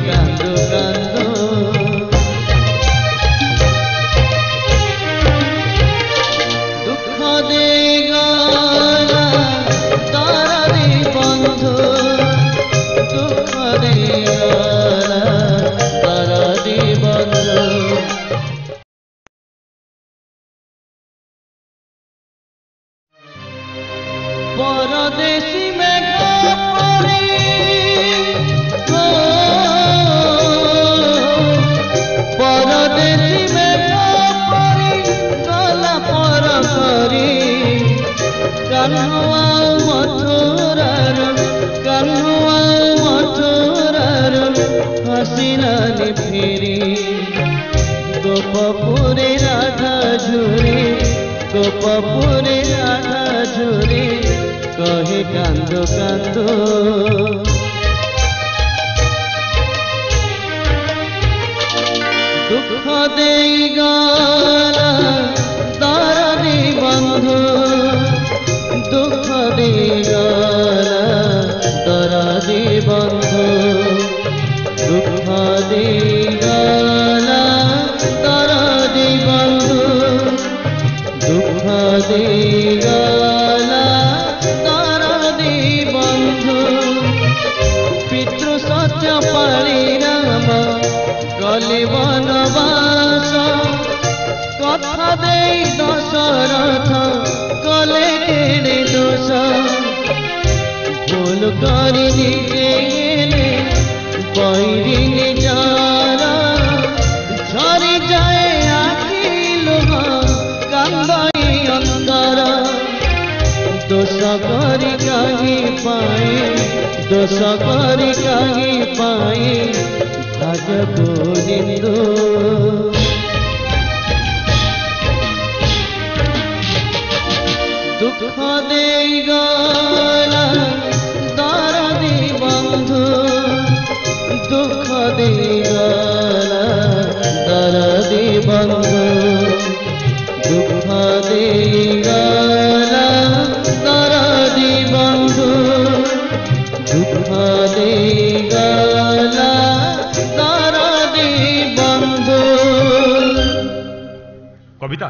कांदो कांदो दुख दे गला तारा रे बंधु दुख दे गला तारा रे बंधु परदेसी में परदेसी में गला पर करी कान्हुआ मथुरार कान्हुआ मथुरार हसीनानी फेरी गोपपुरे राधा झुरी गोपपुरे राधा झुरी कहे कांदो कांदो दुख दे गला तारा रे बंधु दुख दे गला तारा रे बंधु दुख दे गला तारा रे बंधु दुख दे गला तारा रे बंधु पितृ सत्य पाली राम गले वनवास कथा दे दशरथ कले केड़े दोष भूल करी गेले बैरी निजार झरी जाए आखि लुह कांदई अंतर दोष करी कहीं पाए दोष करी कहीं पाए भाग्य को निंदो दुख दे गला तारा रे बंधु दुख दे गला तारा रे बंधु दुख दे गला तारा रे बंधु दुख दे गला तारा रे बंधु। कविता